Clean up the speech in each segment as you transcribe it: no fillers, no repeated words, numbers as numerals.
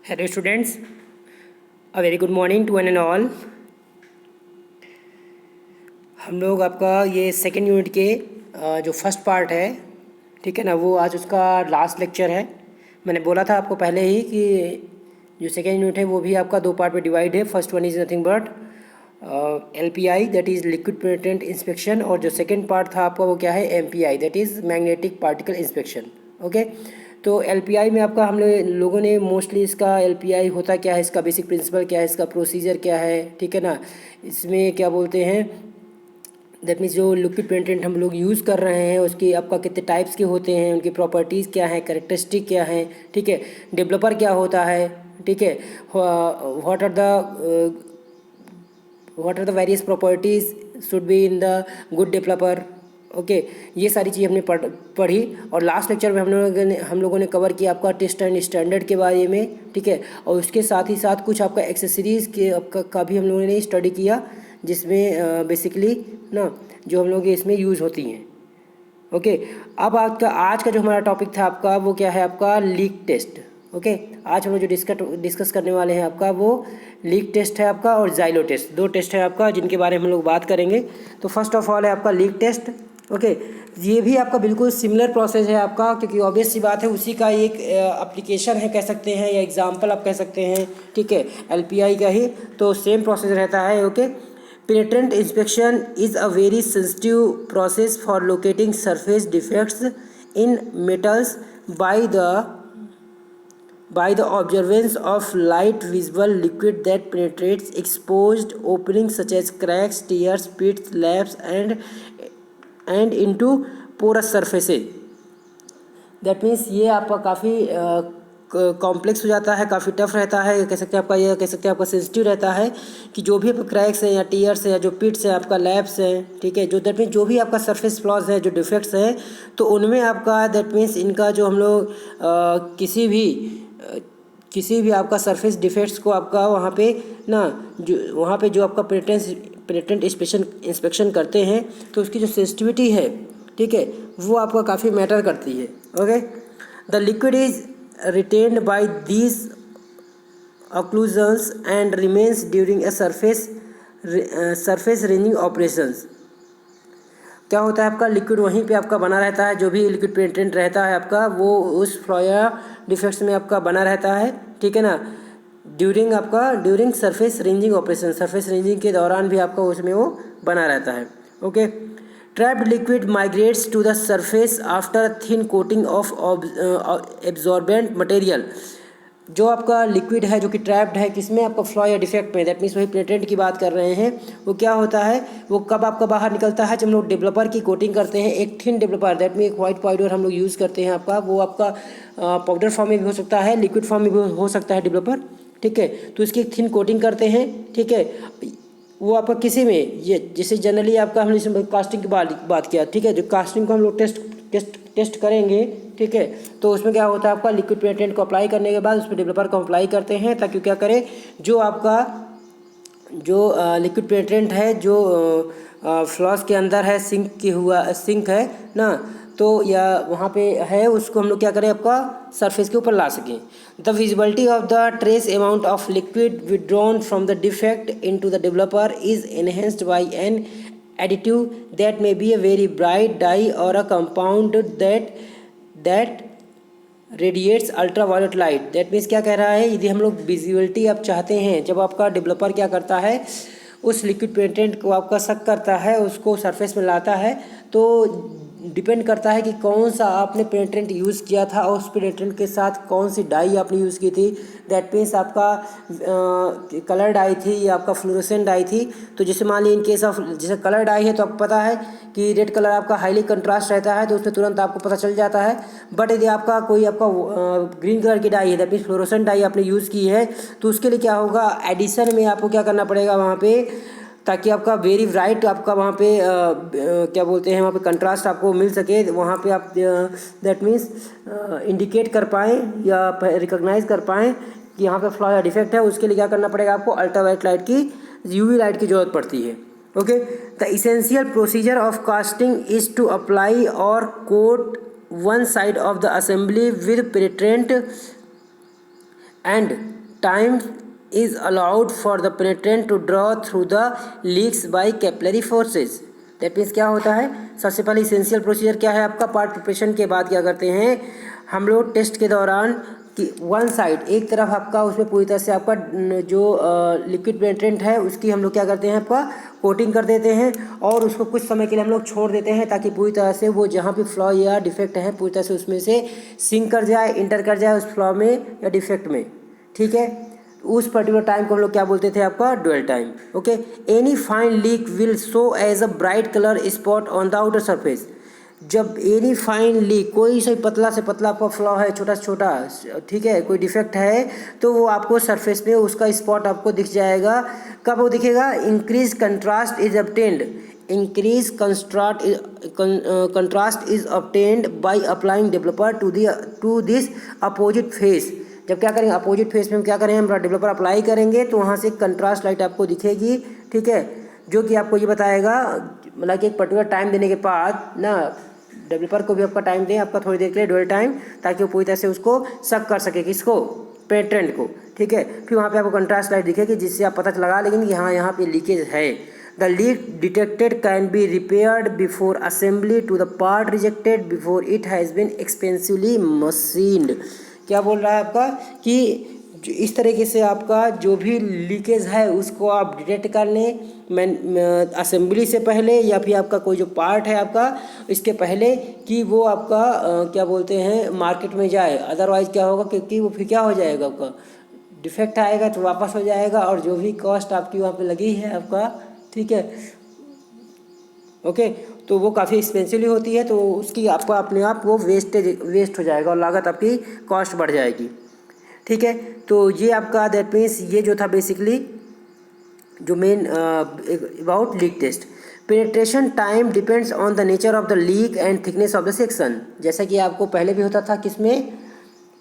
Hello students, a very good morning to one and all. हम लोग आपका ये सेकेंड यूनिट के जो फर्स्ट पार्ट है, ठीक है ना, वो आज उसका लास्ट लेक्चर है। मैंने बोला था आपको पहले ही कि जो सेकेंड यूनिट है वो भी आपका दो पार्ट में डिवाइड है। First one is nothing but LPI, that is liquid penetrant inspection, और जो सेकेंड पार्ट था आपका वो क्या है, MPI, that is magnetic particle inspection. Okay, तो LPI में आपका हम लोगों ने मोस्टली इसका LPI होता क्या है, इसका बेसिक प्रिंसिपल क्या है, इसका प्रोसीजर क्या है, ठीक है ना, इसमें क्या बोलते हैं, दैट मीन्स जो लिक्विड पेनिट्रेंट हम लोग यूज़ कर रहे हैं उसकी आपका कितने टाइप्स के होते हैं, उनकी प्रॉपर्टीज़ क्या है, कैरेक्टरिस्टिक क्या है, ठीक है, डेवलपर क्या होता है, ठीक है, what are the various properties should be in the good developer. Okay, ये सारी चीज़ हमने पढ़ी। और लास्ट लेक्चर में हम लोगों ने कवर किया आपका टेस्ट एंड स्टैंडर्ड के बारे में, ठीक है, और उसके साथ ही साथ कुछ आपका एक्सेसरीज़ के का भी हम लोगों ने स्टडी किया, जिसमें बेसिकली ना जो हम लोग इसमें यूज़ होती हैं। ओके, अब आपका आज का जो हमारा टॉपिक था आपका वो क्या है, आपका लीक टेस्ट। ओके, आज हम लोग जो डिस्कस करने वाले हैं आपका वो लीक टेस्ट है आपका, और जाइलो टेस्ट, दो टेस्ट है आपका जिनके बारे में हम लोग बात करेंगे। तो फर्स्ट ऑफ ऑल है आपका लीक टेस्ट। ओके, ये भी आपका बिल्कुल सिमिलर प्रोसेस है आपका, क्योंकि ऑब्वियस सी बात है उसी का एक एप्लीकेशन है कह सकते हैं, या एग्जाम्पल आप कह सकते हैं, ठीक है, LPI का ही तो सेम प्रोसेस रहता है। Okay, penetrant inspection is a very sensitive process for locating surface defects in metals by the observance of light visible liquid that penetrates exposed openings such as cracks, tears, pits, laps and into porous surfaces। That means ये आपका काफ़ी complex हो जाता है, काफ़ी tough रहता है, कह सकते हैं आपका, ये कह सकते हैं आपका सेंसिटिव रहता है कि जो भी क्रैक्स हैं या टीयर्स हैं या जो पिट्स हैं आपका लैब्स हैं, ठीक है, जो दैट मीन्स जो भी आपका सरफेस फ्लॉज है, जो डिफेक्ट्स हैं, तो उनमें आपका दैट मीन्स इनका जो हम लोग किसी भी आपका सरफेस डिफेक्ट्स को आपका वहाँ पे ना वहाँ पे जो आपका पेनिट्रेंट इंस्पेक्शन करते हैं तो उसकी जो सेंसिटिविटी है, ठीक है, वो आपका काफ़ी मैटर करती है। Okay, the liquid is retained bye these occlusions and remains during a surface ranging operations. क्या होता है आपका, लिक्विड वहीं पे आपका बना रहता है, जो भी लिक्विड पेनिट्रेंट रहता है आपका वो उस फ्लोया डिफेक्ट्स में आपका बना रहता है, ठीक है ना, during surface ranging operation, surface ranging के दौरान भी आपका उसमें वो बना रहता है। Okay, trapped liquid migrates to the surface after thin coating of absorbent material. जो आपका लिक्विड है जो कि ट्रैप्ड है किसमें, आपका फ्लॉ या डिफेक्ट में, दैट मीन्स वही पेनिट्रेंट की बात कर रहे हैं, वो क्या होता है, वो कब आपका बाहर निकलता है, जब हम लोग डेवलपर की कोटिंग करते हैं, एक थिन डेवलपर, दैट मीन एक वाइट पाउडर हम लोग यूज़ करते हैं आपका, वो आपका पाउडर फॉर्म में भी हो सकता है, लिक्विड फॉर्म में भी हो सकता है डेवलपर, ठीक है, तो इसकी एक थिन कोटिंग करते हैं, ठीक है, वो आपका किसी में ये जैसे जनरली आपका हमने इसमें कास्टिंग की बात किया, ठीक है, जो कास्टिंग को हम लोग टेस्ट करेंगे, ठीक है, तो उसमें क्या होता है आपका लिक्विड पेनिट्रेंट को अप्लाई करने के बाद उस पर डेवलपर को अप्लाई करते हैं, ताकि क्या करे, जो आपका जो लिक्विड पेनिट्रेंट है जो फ्लॉस के अंदर है, सिंक है ना, तो या वहाँ पे है, उसको हम लोग क्या करें, आपका सरफेस के ऊपर ला सकें। The visibility of the trace amount of liquid withdrawn from the defect into the developer is enhanced by an additive that may be a very bright dye or a compound that radiates ultraviolet light. That means क्या कह रहा है, यदि हम लोग visibility आप चाहते हैं, जब आपका डेवलपर क्या करता है, उस लिक्विड पेनिट्रेंट को आपका सक करता है, उसको सरफेस में लाता है, तो डिपेंड करता है कि कौन सा आपने पेनिट्रेंट यूज़ किया था और उस पेनिट्रेंट के साथ कौन सी डाई आपने यूज़ की थी। दैट मीन्स आपका कलर डाई थी या आपका फ्लोरोसेंट डाई थी। तो जैसे मान लीजिए इन केस ऑफ जैसे कलर डाई है तो आपको पता है कि रेड कलर आपका हाईली कंट्रास्ट रहता है, तो उसमें तुरंत आपको पता चल जाता है। बट यदि आपका कोई आपका ग्रीन कलर की डाई है, दैट मीन्स फ्लोरोसेंट डाई आपने यूज़ की है, तो उसके लिए क्या होगा, एडिशन में आपको क्या करना पड़ेगा वहाँ पे, ताकि आपका वेरी ब्राइट आपका वहाँ पे क्या बोलते हैं, वहाँ पे कंट्रास्ट आपको मिल सके, वहाँ पे आप दैट मीन्स इंडिकेट कर पाएँ या रिकॉग्नाइज कर पाएँ कि यहाँ पे फ्लॉ या डिफेक्ट है। उसके लिए क्या करना पड़ेगा, आपको अल्ट्रावायलेट लाइट की, UV लाइट की ज़रूरत पड़ती है। Okay, the essential procedure of casting is to apply और coat one side of the assembly with penetrant and time is allowed for the penetrant to draw through the leaks by capillary forces. That means क्या होता है, सबसे पहले essential procedure क्या है आपका, part preparation के बाद क्या करते हैं हम लोग टेस्ट के दौरान कि वन साइड एक तरफ आपका उसमें पूरी तरह से आपका जो लिक्विड पेनिट्रेंट है उसकी हम लोग क्या करते हैं आपका कोटिंग कर देते हैं और उसको कुछ समय के लिए हम लोग छोड़ देते हैं ताकि पूरी तरह से वो जहाँ भी फ्लॉ या डिफेक्ट है पूरी तरह से उसमें से सिंक कर जाए, इंटर कर जाए उस फ्लॉ में या डिफेक्ट में। ठीक है, उस पर्टिकुलर टाइम को हम लोग क्या बोलते थे आपका dwell time. Okay, any fine leak will show as a bright colour spot on the outer surface. जब एनी फाइन लीक, कोई से पतला आपका फ्लॉ है, छोटा से छोटा, ठीक है, कोई डिफेक्ट है तो वो आपको सरफेस पे उसका स्पॉट आपको दिख जाएगा। कब वो दिखेगा, increase contrast is obtained, increase contrast is obtained by applying developer to this opposite face. जब क्या करेंगे अपोजिट फेस में हम क्या करेंगे, हम डेवलपर अप्लाई करेंगे तो वहाँ से कंट्रास्ट लाइट आपको दिखेगी। ठीक है, जो कि आपको ये बताएगा मतलब कि एक पर्टिकुलर टाइम देने के बाद ना डेवलपर को भी आपका टाइम दें आपका थोड़ी देर के लिए ड्वेल टाइम, ताकि वो पूरी तरह से उसको शक कर सके किसको, पेनिट्रेंट को। ठीक है, फिर वहाँ पे आपको कंट्रास्ट लाइट दिखेगी जिससे आप पता लगा लेंगे कि हाँ यहाँ पे लीकेज है। The leak detected can be repaired before assembly to the part rejected before it has been expensively machined. क्या बोल रहा है आपका कि इस तरीके से आपका जो भी लीकेज है उसको आप डिटेक्ट कर लें असेंबली से पहले या फिर आपका कोई जो पार्ट है आपका इसके पहले कि वो आपका क्या बोलते हैं मार्केट में जाए। अदरवाइज़ क्या होगा, क्योंकि वो फिर क्या हो जाएगा आपका डिफेक्ट आएगा तो वापस हो जाएगा और जो भी कॉस्ट आपकी वहाँ पे लगी है आपका, ठीक है, ओके, तो वो काफ़ी एक्सपेंसिवली होती है तो उसकी आपका अपने आप वो वेस्ट हो जाएगा और लागत आपकी कॉस्ट बढ़ जाएगी। ठीक है, तो ये आपका दैट मीन्स ये जो था बेसिकली जो main about leak test. Penetration time depends on the nature of the leak and thickness of the section. जैसा कि आपको पहले भी होता था किसमें,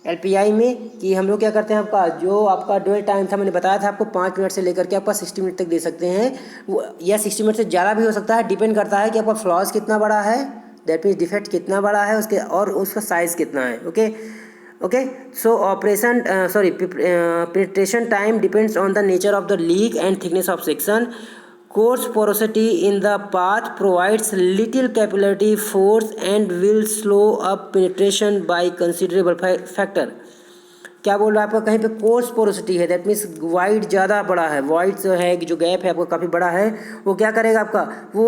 LPI में, कि हम लोग क्या करते हैं आपका जो आपका ड्वेल टाइम था मैंने बताया था आपको 5 मिनट से लेकर के आपका 60 मिनट तक दे सकते हैं वो, या 60 मिनट से ज़्यादा भी हो सकता है, डिपेंड करता है कि आपका फ्लॉज कितना बड़ा है, दैट मीन्स डिफेक्ट कितना बड़ा है उसके और उसका साइज़ कितना है। Okay, so penetration time depends on the nature of the leak and thickness of section. Coarse porosity in the path provides little capillary force and will slow up penetration by considerable factor. क्या बोल रहा है आपका, कहीं पे course porosity है that means wide ज़्यादा बड़ा है, वाइड है जो गैप है आपका काफ़ी बड़ा है, वो क्या करेगा आपका, वो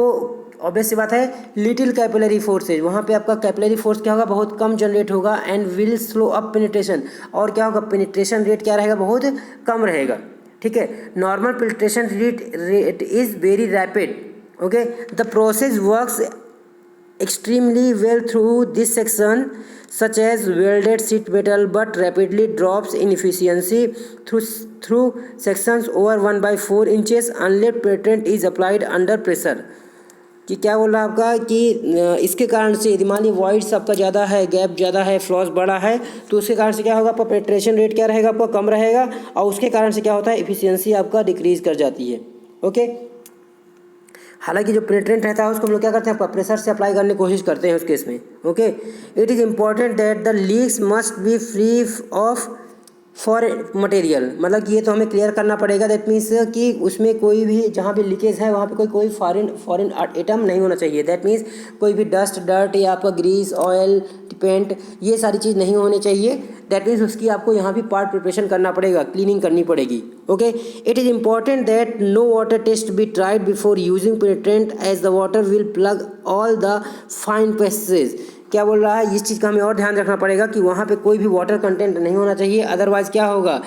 ऑब्वियस सी बात है लिटिल कैपिलरी फोर्स है, वहाँ पे आपका कैपिलरी फोर्स क्या होगा बहुत कम जनरेट होगा and will slow up penetration, और क्या होगा पेनिट्रेशन रेट क्या रहेगा बहुत कम रहेगा। ठीक है, normal penetration rate is very rapid. Okay, the process works extremely well through this section such as welded sheet metal but rapidly drops in efficiency through sections over 1/4 inches unless penetrant is applied under pressure। कि क्या बोल रहा है आपका कि इसके कारण से यदि मान ली वॉइड्स आपका ज़्यादा है, गैप ज़्यादा है, फ्लॉस बड़ा है तो उसके कारण से क्या होगा आपका पेनिट्रेशन रेट क्या रहेगा आपका कम रहेगा और उसके कारण से क्या होता है एफिशिएंसी आपका डिक्रीज़ कर जाती है। ओके, हालांकि जो पेनिट्रेंट रहता है उसको हम लोग क्या करते हैं प्रेशर से अप्लाई करने की कोशिश करते हैं उस केस में। Okay, it is important that the leaks must be free of for material, मतलब कि ये तो हमें क्लियर करना पड़ेगा दैट मीन्स कि उसमें कोई भी जहाँ भी लीकेज है वहाँ पे कोई फॉरेन आइटम नहीं होना चाहिए। दैट मीन्स कोई भी डर्ट या आपका ग्रीस ऑयल पेंट ये सारी चीज़ नहीं होनी चाहिए। दैट मीन्स उसकी आपको यहाँ भी पार्ट प्रिपरेशन करना पड़ेगा, क्लीनिंग करनी पड़ेगी। Okay, it is important that no water test be tried before using penetrant as the water will plug all the fine passage. क्या बोल रहा है, इस चीज़ का हमें और ध्यान रखना पड़ेगा कि वहाँ पे कोई भी वाटर कंटेंट नहीं होना चाहिए, अदरवाइज़ क्या होगा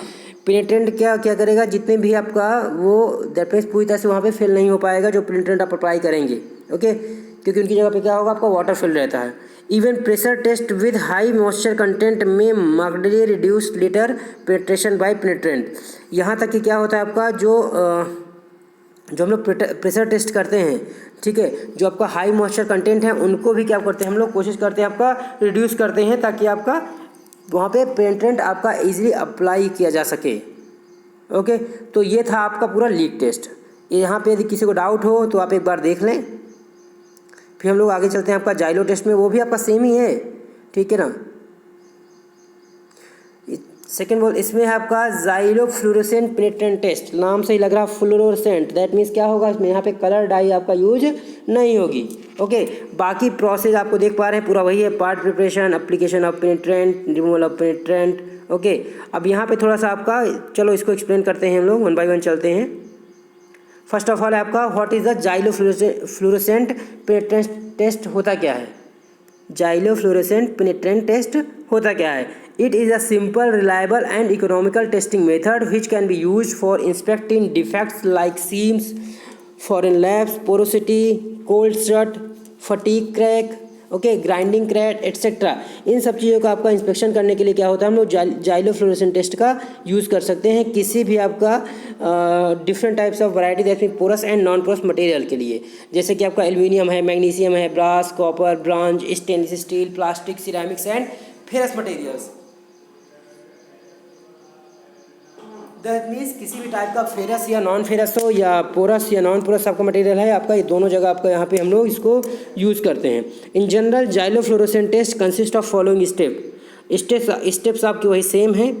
पेनिट्रेंट क्या करेगा जितने भी आपका वो दैट मीन्स पूरी तरह से वहाँ पे फिल नहीं हो पाएगा जो पेनिट्रेंट आप अप्लाई करेंगे। ओके, क्योंकि उनकी जगह पे क्या होगा आपका वाटर फिल रहता है। Even pressure test with high moisture content में markedly reduce later penetration by penetrant. यहाँ तक कि क्या होता है आपका जो हम लोग प्रेशर टेस्ट करते हैं, ठीक है, जो आपका हाई मॉइस्चर कंटेंट है उनको भी क्या करते हैं हम लोग कोशिश करते हैं आपका रिड्यूस करते हैं ताकि आपका वहाँ पे पेनिट्रेंट आपका इजीली अप्लाई किया जा सके। ओके, तो ये था आपका पूरा लीक टेस्ट। यहाँ पे यदि किसी को डाउट हो तो आप एक बार देख लें, फिर हम लोग आगे चलते हैं आपका जाइलो टेस्ट में, वो भी आपका सेम ही है। ठीक है ना, सेकेंड बोल इसमें है आपका जाइलो फ्लोरोसेंट पेनिट्रेंट टेस्ट, नाम से ही लग रहा है फ्लोरोसेंट, दैट मीन्स क्या होगा इसमें यहाँ पे कलर डाई आपका यूज नहीं होगी। ओके, बाकी प्रोसेस आपको देख पा रहे हैं पूरा वही है, part preparation, application of penetrant, removal of penetrant. Okay, अब यहाँ पे थोड़ा सा आपका, चलो इसको एक्सप्लेन करते हैं हम लोग, 1 बाय 1 चलते हैं। फर्स्ट ऑफ ऑल है आपका what is the Zyglo fluorescent penetrant test, होता क्या है? जाइलो फ्लोरोसेंट पेनिट्रेंट टेस्ट होता क्या है? It is a simple, reliable and economical testing method which can be used for inspecting defects like seams, foreign lapse, porosity, cold strut, fatigue crack, okay, grinding crack etcetera. इन सब चीज़ों का आपका inspection करने के लिए क्या होता है, हम लोग जाइलो फ्लोरोसेंट टेस्ट का यूज़ कर सकते हैं किसी भी आपका different types of variety that mean porous and non porous material के लिए, जैसे कि आपका एल्यूमिनियम है, मैग्नीशियम है, brass, copper, bronze, stainless steel, plastic, ceramics and ferrous materials. That means किसी भी टाइप का फेरस या नॉन फेरस हो या पोरस या नॉन पोरस आपका मटेरियल है आपका, ये दोनों जगह आपका यहाँ पे हम लोग इसको यूज़ करते हैं। In general Zyglo fluorescent test consist of following steps आपके वही सेम है।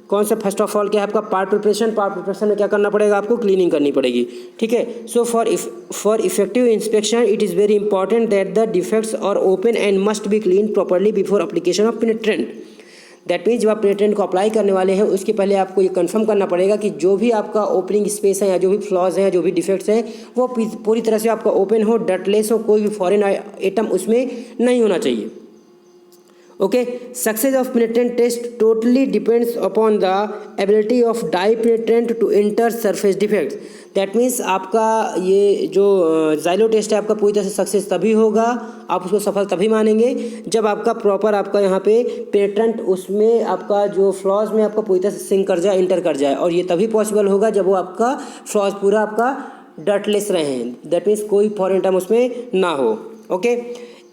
कौन सा? फर्स्ट ऑफ ऑल क्या है आपका पार्ट प्रिपरेशन में क्या करना पड़ेगा आपको? क्लीनिंग करनी पड़ेगी, ठीक है। So for effective inspection it is very important that the defects are open and must be clean properly before application of penetrant. That means जब आप पेनिट्रेंट को अप्लाई करने वाले हैं उसके पहले आपको ये कंफर्म करना पड़ेगा कि जो भी आपका ओपनिंग स्पेस है या जो भी फ्लॉज हैं, जो भी डिफेक्ट्स हैं, वो पूरी तरह से आपका ओपन हो, डर्टलेस हो, कोई भी फॉरेन आइटम उसमें नहीं होना चाहिए। Okay, success of penetrant test totally depends upon the ability of dye penetrant to enter surface defects. That means आपका ये जो जाइलो टेस्ट है आपका पूरी तरह से सक्सेस तभी होगा, आप उसको सफल तभी मानेंगे जब आपका प्रॉपर आपका यहाँ पे पेनिट्रेंट उसमें आपका जो फ्लॉज में आपका पूरी तरह से सिंक कर जाए, इंटर कर जाए, और ये तभी पॉसिबल होगा जब वो आपका फ्लॉज पूरा आपका डर्टलेस रहे। दैट मीन्स कोई फॉरेन आइटम उसमें ना हो। Okay,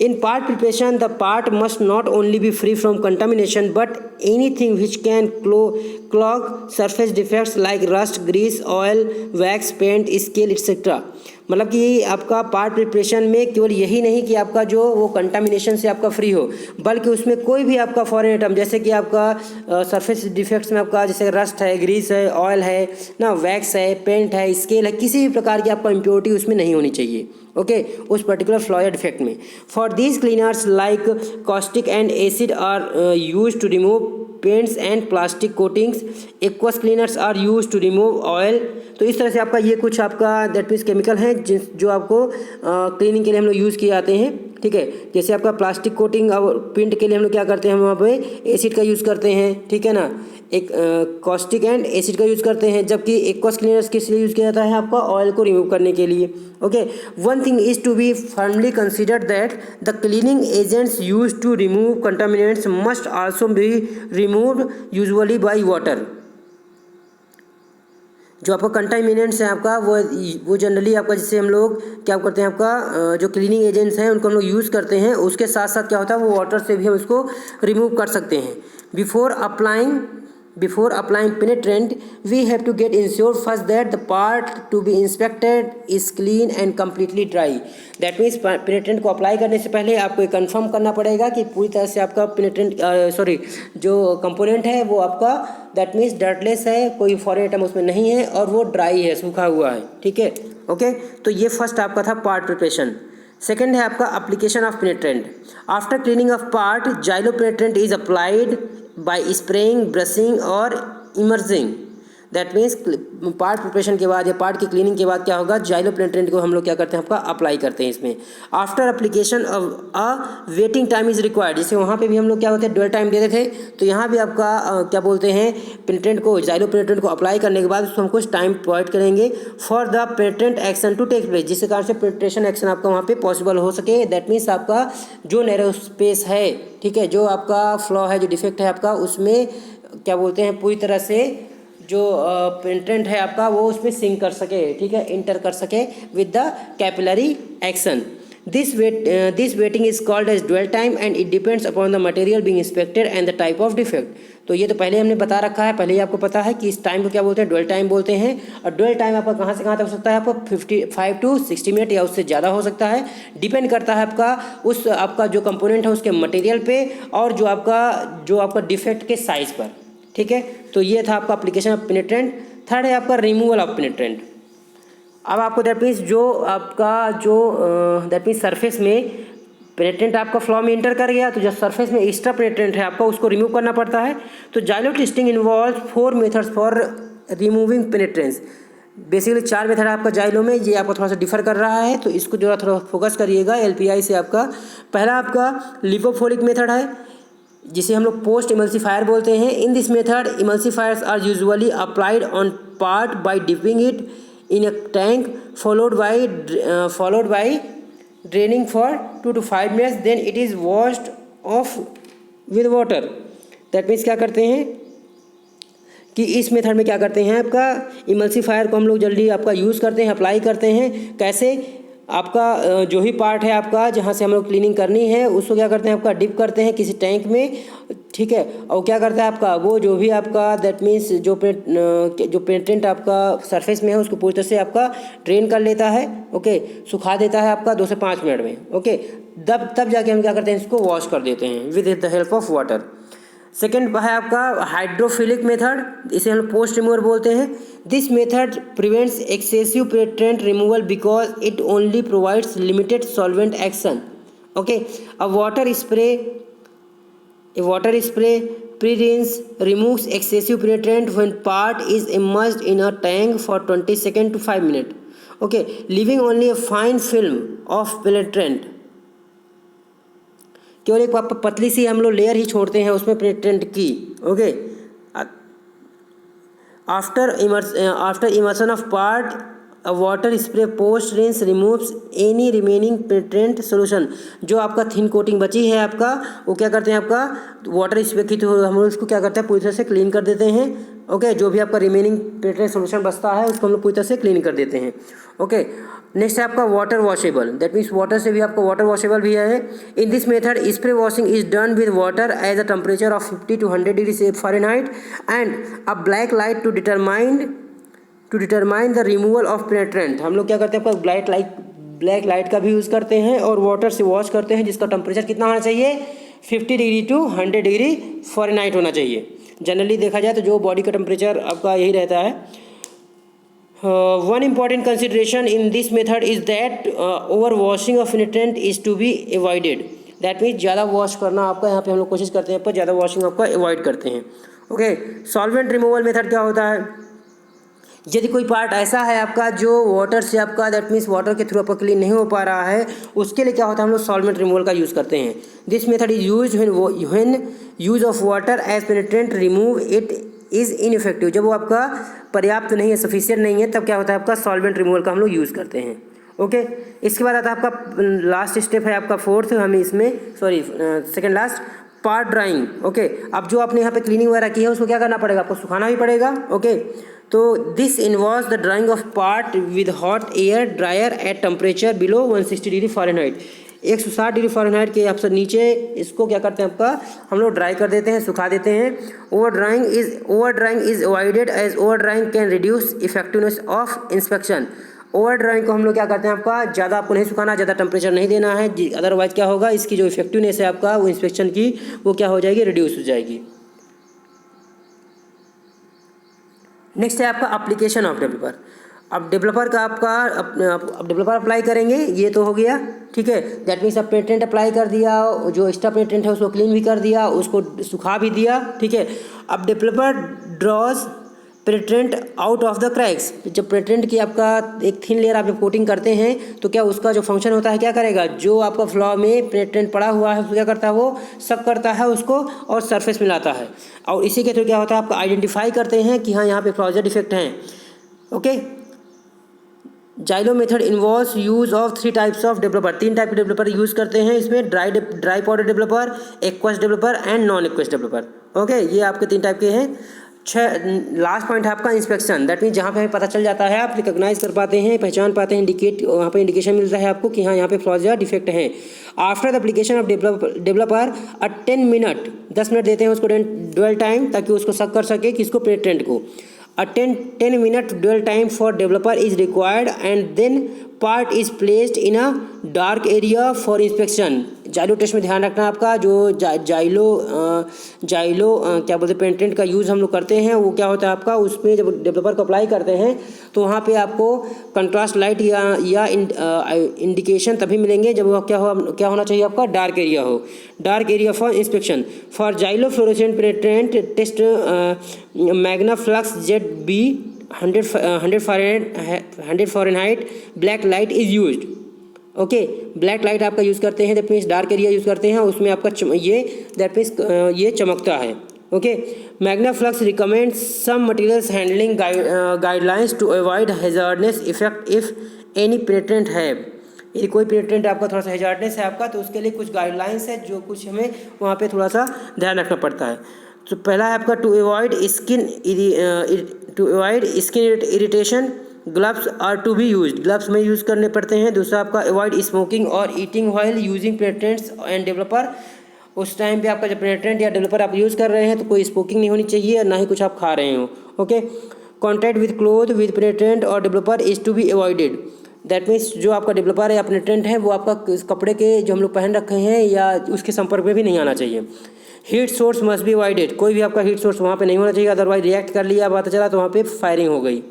in part preparation the part must not only be free from contamination but anything which can clog surface defects like rust, grease, oil, wax, paint, scale etc। मतलब कि आपका part preparation में केवल यही नहीं कि आपका जो वो कंटामिनेशन से आपका फ्री हो, बल्कि उसमें कोई भी आपका फॉरेन आइटम जैसे कि आपका सरफेस डिफेक्ट्स में आपका जैसे रस्ट है, ग्रीस है, ऑयल है ना, वैक्स है, पेंट है, स्केल है, किसी भी प्रकार की आपका इम्प्योरिटी उसमें नहीं होनी चाहिए। ओके, उस पर्टिकुलर फ्लॉ या डिफेक्ट में। For these cleaners like caustic and acid are use to remove paints and plastic coatings, aqueous cleaners are use to remove oil. तो इस तरह से आपका ये कुछ आपका दैट मीन्स केमिकल हैं जो आपको क्लीनिंग के लिए हम लोग यूज़ किए जाते हैं, ठीक है। जैसे आपका प्लास्टिक कोटिंग और पेंट के लिए हम लोग क्या करते हैं, हम वहाँ पे एसिड का यूज़ करते हैं, ठीक है ना, एक कॉस्टिक एंड एसिड का यूज़ करते हैं, जबकि एक्वस क्लीनर्स किस लिए यूज़ किया जाता है आपका ऑयल को रिमूव करने के लिए। Okay, one thing is to be firmly considered that the cleaning agents use to remove contaminants must also be removed usually by water. जो आपका कंटामिनेंट्स हैं आपका वो जनरली आपका जिससे हम लोग क्या करते हैं आपका जो क्लीनिंग एजेंट्स हैं उनको हम लोग यूज़ करते हैं, उसके साथ साथ क्या होता है वो वाटर से भी हम उसको रिमूव कर सकते हैं। Before applying penetrant, we have to get ensured first that the part to be inspected is clean and completely dry। That means penetrant को अप्लाई करने से पहले आपको ये कंफर्म करना पड़ेगा कि पूरी तरह से आपका पेनिट्रेंट जो कंपोनेंट है वो आपका दैट मीन्स डर्टलेस है, कोई फॉरेन आइटम उसमें नहीं है और वो ड्राई है, सूखा हुआ है, ठीक है। ओके, तो ये फर्स्ट आपका था पार्ट प्रिपरेशन। सेकेंड है आपका application of penetrant. After cleaning of part Zyglo penetrant is applied by spraying, brushing और emerging. That means part preparation के बाद या पार्ट की क्लीनिंग के बाद क्या होगा, जाइलो पेनिट्रेंट को हम लोग क्या करते हैं आपका अप्लाई करते हैं इसमें। After application a waiting time is required. जैसे वहाँ पे भी हम लोग क्या होते हैं ड्वेल टाइम देते थे, तो यहाँ भी आपका क्या बोलते हैं पेनिट्रेंट को, जाइलो पेनिट्रेंट को अप्लाई करने के बाद उसको हम कुछ टाइम प्रोवाइड करेंगे for the penetrant action to take place, जिसके कारण से पेनिट्रेशन एक्शन आपका वहाँ पे पॉसिबल हो सके। दैट मीन्स आपका जो नैरो स्पेस है, ठीक है, जो आपका फ्लॉ है, जो डिफेक्ट है आपका, उसमें क्या बोलते हैं पूरी तरह से जो पेनिट्रेंट है आपका वो उसमें सिंक कर सके, ठीक है, इंटर कर सके with the capillary action. This wetting is called as dwell time and it depends upon the material being inspected and the type of defect. तो ये तो पहले हमने बता रखा है, पहले ही आपको पता है कि इस टाइम को क्या बोलते हैं, ड्वेल टाइम बोलते हैं। और ड्वेल टाइम आपका कहाँ से कहाँ तक हो सकता है, आपको 55 to 60 मिनट या उससे ज़्यादा हो सकता है, डिपेंड करता है आपका जो कंपोनेंट है उसके मटेरियल पे और जो आपका डिफेक्ट के साइज़ पर, ठीक है। तो ये था आपका एप्लीकेशन ऑफ पेनिट्रेंट। थर्ड है आपका रिमूवल ऑफ पेनिट्रेंट। अब आपको दैट मीन्स जो आपका जो दैट मीन्स सरफेस में पेनिट्रेंट आपका फ्लॉ में इंटर कर गया, तो जो सरफेस में एक्स्ट्रा पेनिट्रेंट है आपका उसको रिमूव करना पड़ता है। तो Zyglo testing involve 4 methods for removing penetrants. Basically 4 method है आपका जाइलो में, ये आपको थोड़ा सा डिफर कर रहा है, तो इसको जो थोड़ा फोकस करिएगा एलपीआई से। आपका पहला आपका लिपोफोलिक मेथड है, जिसे हम लोग पोस्ट इमल्सिफायर बोलते हैं। In this method emulsifiers are usually applied on part by dipping it in a tank followed by draining for 2 to 5 minutes, then it is washed off with water। That means क्या करते हैं कि इस method में क्या करते हैं, आपका इमल्सिफायर को हम लोग जल्दी आपका यूज़ करते हैं, अप्लाई करते हैं। कैसे, आपका जो ही पार्ट है आपका जहाँ से हम लोग क्लीनिंग करनी है उसको क्या करते हैं, आपका डिप करते हैं किसी टैंक में, ठीक है। और क्या करता है आपका वो जो भी आपका दैट मीन्स जो पेनिट्रेंट आपका सरफेस में है उसको पूरी तरह से आपका ड्रेन कर लेता है, ओके, सुखा देता है आपका 2 से 5 मिनट में, ओके। तब जाके हम क्या करते हैं, इसको वॉश कर देते हैं with the help of water. Second है आपका हाइड्रोफिलिक मेथड, इसे हम पोस्ट रिमूवर बोलते हैं। This method prevents excessive penetrant removal because it only provides limited solvent action, okay. A water spray pre-rinse removes excessive penetrant when part is immersed in a tank for 20 seconds to 5 minutes, okay, leaving only a fine film of penetrant। केवल एक पतली सी हम लोग layer ही छोड़ते हैं उसमें penetrant की, okay. After immersion of part a water spray post rinse removes any remaining penetrant solution. जो आपका थिन कोटिंग बची है आपका वो क्या करते हैं, आपका वाटर स्प्रे की थ्रू हम लोग उसको क्या करते हैं पूरी तरह से क्लीन कर देते हैं, ओके। जो भी आपका रिमेनिंग पेनिट्रेंट सोल्यूशन बचता है उसको हम लोग पूरी तरह से क्लीन कर देते हैं, ओके। नेक्स्ट है आपका water washable, that means water से भी आपका वाटर वॉशेबल भी है। In this method spray washing is done with water as a temperature of 50 to 100 degree Fahrenheit and a black light to determine the removal of penetrant. हम लोग क्या करते हैं, आपका ब्लैक लाइट का भी यूज़ करते हैं और वाटर से वॉश करते हैं, जिसका टेम्परेचर कितना होना चाहिए, 50 डिग्री to 100 डिग्री फ़ारेनहाइट होना चाहिए। जनरली देखा जाए तो जो बॉडी का टेम्परेचर आपका यही रहता है। One important consideration in this method is that overwashing of penetrant is to be avoided। That means ज़्यादा वॉश करना आपका यहाँ पे हम लोग कोशिश करते हैं, पर ज़्यादा वॉशिंग आपका अवॉइड करते हैं, ओके। सॉल्वेंट रिमूवल मेथड क्या होता है, यदि कोई पार्ट ऐसा है आपका जो वाटर से आपका दैट मीन्स वाटर के थ्रू आपका क्लीन नहीं हो पा रहा है, उसके लिए क्या होता है, हम लोग सॉल्वेंट रिमूवल का यूज़ करते हैं। This method is use when use of water as penetrant remove it is ineffective. जब वो आपका पर्याप्त नहीं है, सफिशिएंट नहीं है, तब क्या होता है, आपका सॉल्वेंट रिमूवल का हम लोग यूज़ करते हैं, ओके। इसके बाद आता है आपका लास्ट स्टेप है आपका फोर्थ, हमें इसमें second last part drawing, okay. अब जो आपने यहाँ पे क्लीनिंग वगैरह की है उसको क्या करना पड़ेगा, आपको सुखाना भी पड़ेगा, ओके। तो this involves the drying of part with hot air dryer at temperature below 160 degree Fahrenheit. 160 degree Fahrenheit के आपसे नीचे इसको क्या करते हैं, आपका हम लोग ड्राई कर देते हैं, सुखा देते हैं। Over drying is avoided as over drying can reduce effectiveness of inspection. Over drying को हम लोग क्या करते हैं, आपका ज़्यादा आपको नहीं सुखाना, ज़्यादा टेम्परेचर नहीं देना है, अदरवाइज क्या होगा, इसकी जो इफेक्टिवनेस है आपका वो इंस्पेक्शन की वो क्या हो जाएगी, रिड्यूस हो जाएगी। नेक्स्ट है आपका एप्लीकेशन ऑफ डेवलपर। अब डेवलपर का आपका अब डेवलपर अप्लाई करेंगे, ये तो हो गया, ठीक है। दैट मीन्स अब पेनिट्रेंट अप्लाई कर दिया, जो एक्स्ट्रा पेनिट्रेंट है उसको क्लीन भी कर दिया, उसको सुखा भी दिया, ठीक है। अब developer draws penetrant out of the cracks. जब पेनिट्रेंट की आपका एक थिन लेयर आप जब कोटिंग करते हैं तो क्या उसका जो फंक्शन होता है, क्या करेगा, जो आपका फ्लॉ में पेनिट्रेंट पड़ा हुआ है उसको क्या करता है, वो सक करता है उसको और सरफेस में लाता है, और इसी के थ्रू क्या होता है, आपका आइडेंटिफाई करते हैं कि हाँ यहाँ पे फ्लॉजर डिफेक्ट हैं, okay. Xylo method involves use of 3 types of developer. 3 type के डेवलपर यूज़ करते हैं इसमें, dry powder developer, aqueous developer and non aqueous developer, okay. ये आपके 3 टाइप के हैं। लास्ट पॉइंट है आपका इंस्पेक्शन। दैट मीन्स जहाँ पे हमें पता चल जाता है, आप रिकॉग्नाइज कर पाते हैं, पहचान पाते हैं, वहाँ पे इंडिकेशन मिलता है आपको कि हाँ यहाँ पे फ्लॉज या डिफेक्ट हैं। After the application of developer 10 minute 10 minute देते हैं उसको ड्वेल टाइम, ताकि उसको सक कर सके किसको, पेनिट्रेंट को। A 10 minute dwell time for developer is required and then part is placed in a dark area for inspection. Zyglo test में ध्यान रखना आपका, जो जाइलो क्या बोलते हैं पेटेंट का यूज़ हम लोग करते हैं, वो क्या होता है आपका, उसमें जब डेवलपर को अप्लाई करते हैं तो वहाँ पे आपको कंट्रास्ट लाइट या इंडिकेशन तभी मिलेंगे जब वो क्या होना चाहिए आपका, डार्क एरिया हो। Dark area for inspection for Zyglo fluorescent patent test Magnaflux Z B 100 Fahrenheit black light is used. Okay, black light आपका यूज़ करते हैं, that means dark area use करते हैं, उसमें आपका दैट मीन्स ये चमकता है। Okay, Magnaflux recommends some materials handling guidelines to avoid hazardness effect if any patent है। यदि कोई पेटेंट आपका थोड़ा सा हैजार्डनेस है आपका, तो उसके लिए कुछ गाइडलाइंस है जो कुछ हमें वहाँ पे थोड़ा सा ध्यान रखना पड़ता है। तो पहला है आपका to avoid skin irritation gloves are to be used, gloves में यूज़ करने पड़ते हैं। दूसरा आपका अवॉइड स्मोकिंग और eating while using patents and developer, उस टाइम पे आपका जब पेटेंट या डेवलपर आप यूज़ कर रहे हैं तो कोई स्मोकिंग नहीं होनी चाहिए और ना ही कुछ आप खा रहे हो। Okay, contact with cloth with patent और developer is to be avoided, that means जो आपका डेवलपर या पेटेंट है वो आपका कपड़े के जो हम लोग पहन रखे हैं या उसके संपर्क में भी नहीं आना चाहिए। Heat source must be avoided, कोई भी आपका हीट सोर्स वहाँ पे नहीं होना चाहिए, अदरवाइज रिएक्ट कर लिया पता चला तो वहाँ पे फायरिंग हो गई।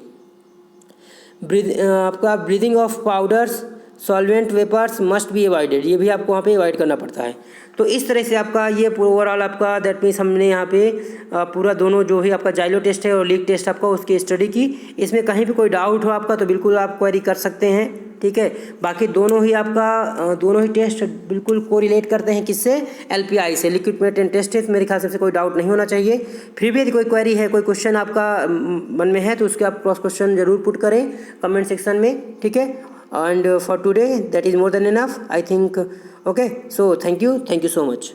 आपका breathing of powders solvent vapours must be avoided, ये भी आपको वहाँ पे अवॉइड करना पड़ता है। तो इस तरह से आपका ये ओवरऑल आपका दैट मीन्स हमने यहाँ पे पूरा दोनों जो भी आपका जाइलो टेस्ट है और लीक टेस्ट आपका उसकी स्टडी की। इसमें कहीं भी कोई डाउट हो आपका तो बिल्कुल आप क्वेरी कर सकते हैं, ठीक है। बाकी दोनों ही टेस्ट बिल्कुल कोरिलेट करते हैं किससे, LPI से, लिक्विड पेटेंट टेस्ट है। मेरे ख्याल से कोई डाउट नहीं होना चाहिए। फिर भी यदि कोई क्वेरी है, कोई क्वेश्चन आपका मन में है तो उसके आप क्रॉस क्वेश्चन जरूर पुट करें कमेंट सेक्शन में, ठीक है। And for today that is more than enough I think. Okay, so thank you so much.